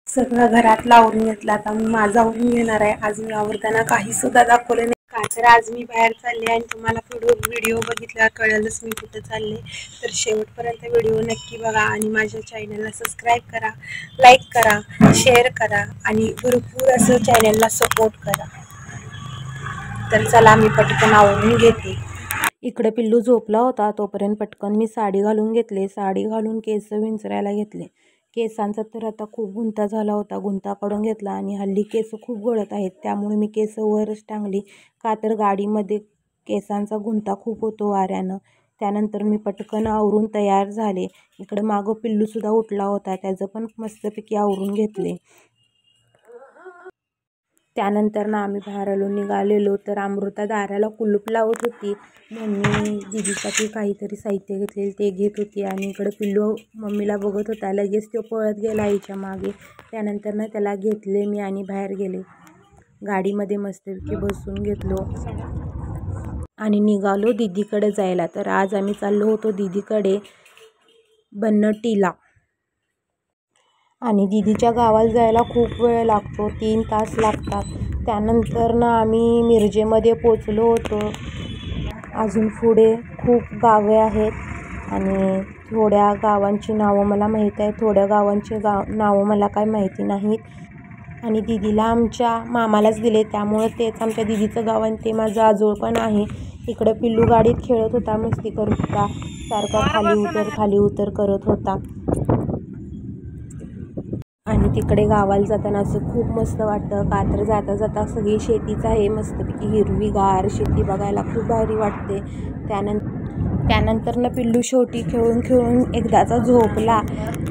सगळं घरातलं आवरून घेतलं. आता मी माझं आवरून घेणार आहे. आज मी आवरताना काही सुद्धा दाखवलं नाही का, तर आज मी बाहेर चालले आणि तुम्हाला पुढे व्हिडिओ बघितल्यावर कळलंच मी कुठं चालले. तर शेवटपर्यंत व्हिडिओ नक्की बघा आणि माझ्या चॅनलला सबस्क्राईब करा, लाईक करा, शेअर करा आणि भरपूर असं चॅनलला सपोर्ट करा. तर चला मी पटकन आवरून घेते. इकडे पिल्लू झोपला होता, तोपर्यंत पटकन मी साडी घालून घेतले. साडी घालून केस विंचरायला घेतले. केसांचा तर आता खूप गुंता झाला होता, गुंता काढून घेतला आणि हल्ली केस खूप गळत आहेत, त्यामुळे मी केस वरच टांगली. का तर गाडीमध्ये केसांचा गुंता खूप होतो वाऱ्यानं. त्यानंतर मी पटकन आवरून तयार झाले. इकडे मागं पिल्लूसुद्धा उठला होता, त्याचं पण मस्तपैकी आवरून घेतले. त्यानंतर ना आम्ही बाहेर निघालेलो. तर अमृता दाराला कुलूप लावत होती. मम्मी दीदीसाठी काहीतरी साहित्य घेतलेलं ते घेत होती आणि इकडे पिल्लू मम्मीला बघत होता. लगेच तो पळत गेला आईच्या मागे. त्यानंतर ना त्याला घेतले मी आणि बाहेर गेले. गाडीमध्ये मस्तपैकी बसून घेतलो आणि निघालो दीदीकडे जायला. तर आज आम्ही चाललो होतो दीदीकडे बन्नटीला. आणि दीदीच्या गावाला जायला खूप वेळ लागतो, 3 तास लागतात. त्यानंतर ना आम्ही मिरजेमध्ये पोचलो होतो. अजून पुढे खूप गावे आहेत आणि थोड्या गावांची नावं मला माहीत आहे, थोड्या गावांची नावं मला काय माहिती नाहीत. आणि दीदीला आमच्या मामालाच दिले, त्यामुळं तेच आमच्या दीदीचं गाव आणि ते माझं आजोळ पण आहे. इकडं पिल्लू गाडीत खेळत होता, मस्ती करत होता, सारखा खाली उतर करत होता. आणि तिकडे गावाला जाताना असं खूप मस्त वाटतं, का तर जाता जाता सगळी शेतीच आहे, मस्तपैकी हिरवीगार शेती बघायला खूप भारी वाटते. त्यानंतर ना पिल्लू शेवटी खेळून एकदाचा झोपला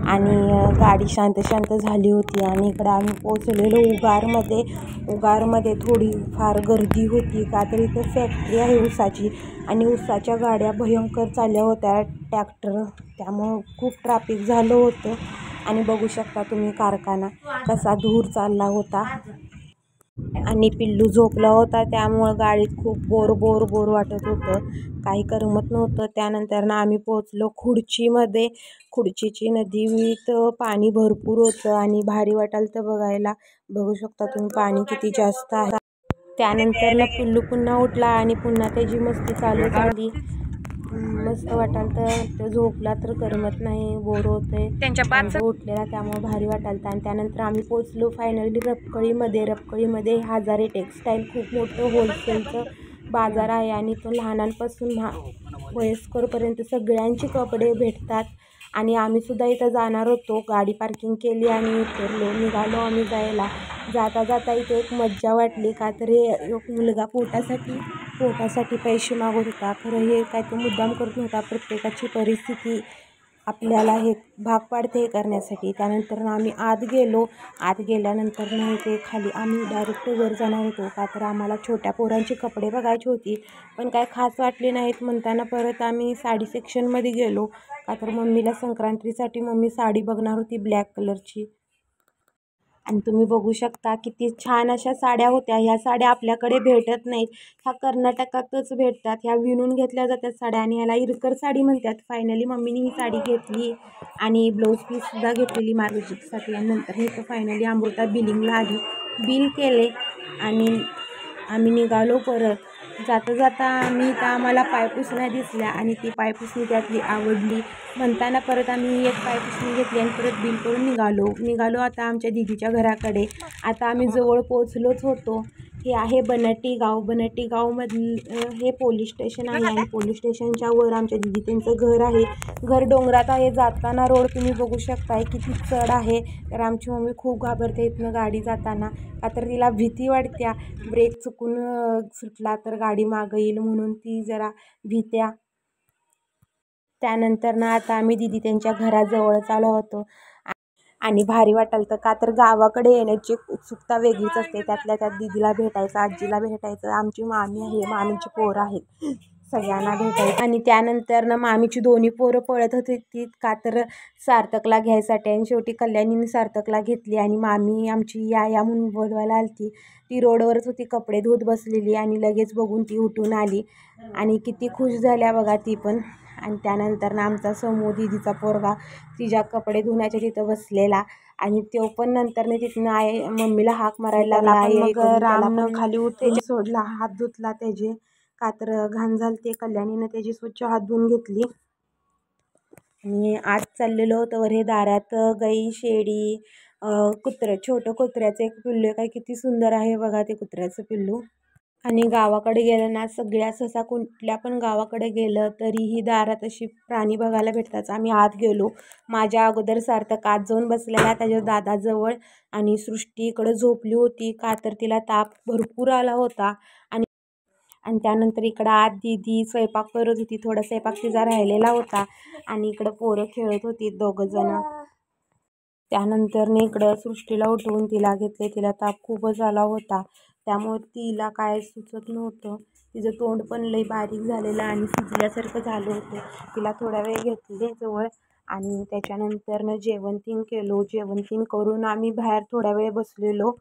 आणि गाडी शांत झाली होती. आणि इकडं आम्ही पोचलेलो उगारमध्ये थोडी फार गर्दी होती, का तर इथे फॅक्टरी आहे ऊसाची आणि ऊसाच्या गाड्या भयंकर चालल्या होत्या, ट्रॅक्टर, त्यामुळं खूप ट्रॅफिक झालं होतं. आणि बघू शकता तुम्ही कारखाना कसा धूर चालला होता. आणि पिल्लू झोपला होता, त्यामुळं गाडीत खूप बोर वाटत होतं, काही करमत नव्हतं. त्यानंतर ना आम्ही पोचलो खुर्चीमध्ये. खुर्चीची नदीत पाणी भरपूर होतं आणि भारी वाटायला तर बघायला. बघू शकता तुम्ही पाणी किती जास्त आहे. त्यानंतर ना पिल्लू पुन्हा उठला आणि पुन्हा त्याची मस्ती चालू झाली. मस्त वाटायला तर तो झोपला तर करमत नाही, बोर होते. उठलेला त्यामुळे भारी वाटायला. आणि त्यानंतर आम्ही पोचलो फायनली रपकळीमध्ये हजारे टेक्सटाईल खूप मोठं होलसेलचं बाजार आहे आणि तो लहानांपासून वयस्करपर्यंत सगळ्यांचे कपडे भेटतात. आणि आम्हीसुद्धा इथं जाणार होतो, गाडी पार्किंग केली आणि निघालो आम्ही जायला. जाता इथे एक मज्जा वाटली, का तर एक मुलगा पोटासाठी पैसे मागत होता. खरं हे काय तो मुद्दाम करत नव्हता, प्रत्येकाची परिस्थिती आपल्याला हे भाग पाडते हे करण्यासाठी. त्यानंतर आम्ही आत गेल्यानंतर नाही ते खाली आम्ही डायरेक्ट वर जाणार होतो, का तर आम्हाला छोट्या पोरांची कपडे बघायची होती, पण काय खास वाटले नाहीत. म्हणताना परत आम्ही साडी सेक्शनमध्ये गेलो, का तर मम्मीला संक्रांतीसाठी मम्मी साडी बघणार होती ब्लॅक कलरची. आणि तुम्ही बघू शकता किती छान अशा साड्या होत्या. ह्या साड्या आपल्याकडे भेटत नाहीत, ह्या कर्नाटकातच भेटतात. ह्या विणून घेतल्या जातात साड्या आणि ह्याला इरकर साडी म्हणतात. फायनली मम्मीने ही साडी घेतली आणि ब्लाऊज पीससुद्धा घेतलेली मॅजिकसाठी. आणि नंतर इथं फायनली अमृता बिलिंगला आली, बिल केले आणि आम्ही निघालो परत. जाता आम्हाला पायपुसण्या दिसल्या आणि ती पायपुसणी त्यातली आवडली. म्हणताना परत आम्ही एक पायपुसणी घेतली आणि परत बिल करून निघालो आता आमच्या दीदीच्या घराकडे. आता आम्ही जवळ पोचलोच होतो. हे आहे बनटी गावमधलं हे पोलीस स्टेशन आहे आणि पोलीस स्टेशनच्या वर आमच्या दीदी त्यांचं घर आहे. घर डोंगरात आहे. जाताना रोड तुम्ही बघू शकताय किती चढ आहे. तर आमची मम्मी खूप घाबरते इथनं गाडी जाताना, का तर तिला भीती वाटत्या ब्रेक चुकून सुटला तर गाडी मागं येईल म्हणून ती जरा भीत्या. त्यानंतर ना आता आम्ही दीदी त्यांच्या घराजवळच आलो होतो आणि भारी वाटायला, का तर गावाकडे येण्याची उत्सुकता वेगळीच असते. त्यातल्या त्यात दीदीला भेटायचं, आजीला भेटायचं, आमची मामी आहे, मामीची पोरं आहेत, सगळ्यांना भेटायचं. आणि त्यानंतर ना मामीची दोन्ही पोरं पळत होती का तर सार्थकला घ्यायसाठी. आणि शेवटी कल्याणीने सार्थकला घेतली आणि मामी आमची या म्हणून बोलवायला आली. ती रोडवरच होती, कपडे धुत बसलेली आणि लगेच बघून ती उठून आली आणि किती खुश झाल्या बघा ती पण. आणि त्यानंतर ना आमचा समूह दीदीचा पोरगा तिच्या कपडे धुण्याच्या तिथं बसलेला आणि तो पण नंतर तिथनं आहे मम्मीला हाक मारायला लागला. मग रामनं खाली उतरून सोडला, हात धुतला त्याचे, का तर घाण झालते. कल्याणीनं त्याची स्वच्छ हात धुवून घेतली. आणि आज चाललेलो होतं वर हे दारात गाई शेळी कुत्रं, छोटं कुत्र्याचं एक पिल्लू आहे. काय किती सुंदर आहे बघा ते कुत्र्याचं पिल्लू. आणि गावाकडे गेलं ना, सगळ्या सहसा कुठल्या पण गावाकडे गेलं तरीही दारात अशी प्राणी बघायला भेटतात. आम्ही आत गेलो, माझ्या अगोदर सार्थक आत जाऊन बसलेला त्याच्या दादाजवळ, आणि सृष्टी इकडं झोपली होती का तर तिला ताप भरपूर आला होता. आणि त्यानंतर इकडं आत दीदी स्वयंपाक करत होती, थोडा स्वयंपाक तिचा राहिलेला होता. आणि इकडं पोरं खेळत होती दोघंजणं. त्यानंतर इकडं सृष्टीला उठवून तिला घेतले, तिला ताप खूपच आला होता. त्यामुळे तिला काय सुचत नव्हतं. तिचं तोंड पण लई बारीक झालेलं आणि सुजल्यासारखं झालं होतं. तिला थोडा वेळ घेतले जवळ आणि त्याच्यानंतरनं जेवण करून करून आम्ही बाहेर थोडा वेळ बसलेलो.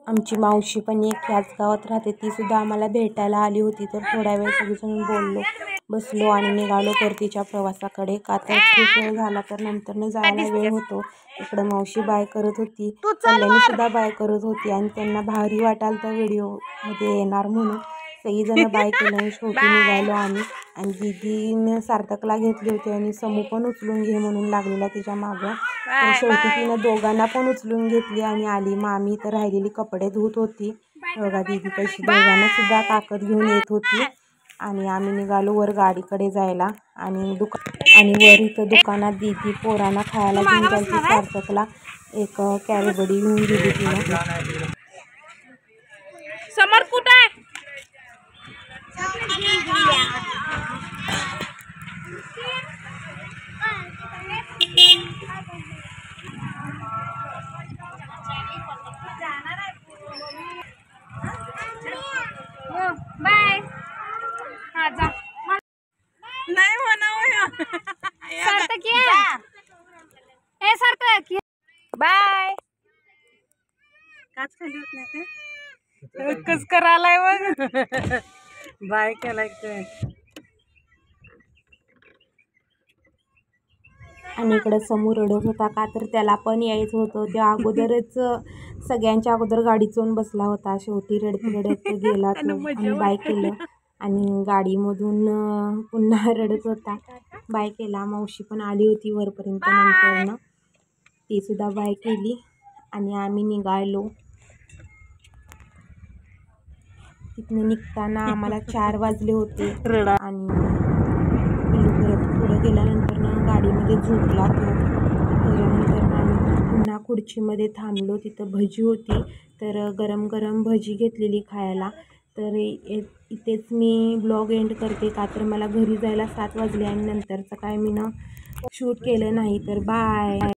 आमची मावशी पण एक ह्याच गावात राहते, ती सुद्धा आम्हाला भेटायला आली होती. तर थोड्या वेळ सगळीजण बसलो आणि निघालो परतीच्या प्रवासाकडे. का तर खूप वेळ झाला तर नंतरनं जायला वेळ होतो. इकडं मावशी बाय करत होती, कल्याणी सुद्धा बाय करत होती आणि त्यांना भारी वाटाल तर व्हिडिओमध्ये येणार म्हणून सगळीजण बाय केलं. शेवटी निघालो आम्ही. आणि दीदीनं सार्थकला घेतली होती आणि समू पण उचलून घे म्हणून लागलेला तिच्या मागं. तर शेवटी तिनं दोघांना पण उचलून घेतली आणि आली. मग आम्ही तर राहिलेली कपडे धुत होती बघा. दीदी पैसे दोघांना सुद्धा काकद घेऊन येत होती. आणि आम्ही निघालो वर गाडीकडे जायला. आणि वर इथं दुकानात दीदी पोरांना खायला घेऊन जायची. सार्थकला एक कॅरीबडी घेऊन दिली तिला. समर कुठे आहे? बाय. हा जा. नाही म्हणावं सार्थक हे सार्थक बाय. काच खाली होत नाही का? कस करायलाय मग बाय केलाय ते. आणि इकडं समोर रडत होता का तर त्याला पण यायचं होतं. त्या अगोदरच सगळ्यांच्या अगोदर गाडीत जाऊन बसला होता. शेवटी रडत रडत गेला तो आणि बाय केलं. आणि गाडीमधून पुन्हा रडत होता, बाय केला. मावशी पण आली होती वरपर्यंत नंतरनं, ती सुद्धा बाय केली. आणि आम्ही निघालो. तिथनं निघताना आम्हाला 4 वाजले होते. आणि पिल्लू परत पुढं गेल्यानंतर गाडीमध्ये झोपला तो. त्याच्यानंतर आम्ही पुन्हा खुर्चीमध्ये थांबलो. तिथं भजी होती, तर गरम गरम भजी घेतलेली खायला. तर इथेच मी ब्लॉग एंड करते का तर मला घरी जायला 7 वाजले आणि नंतरचं काय मी शूट केलं नाही. तर बाय.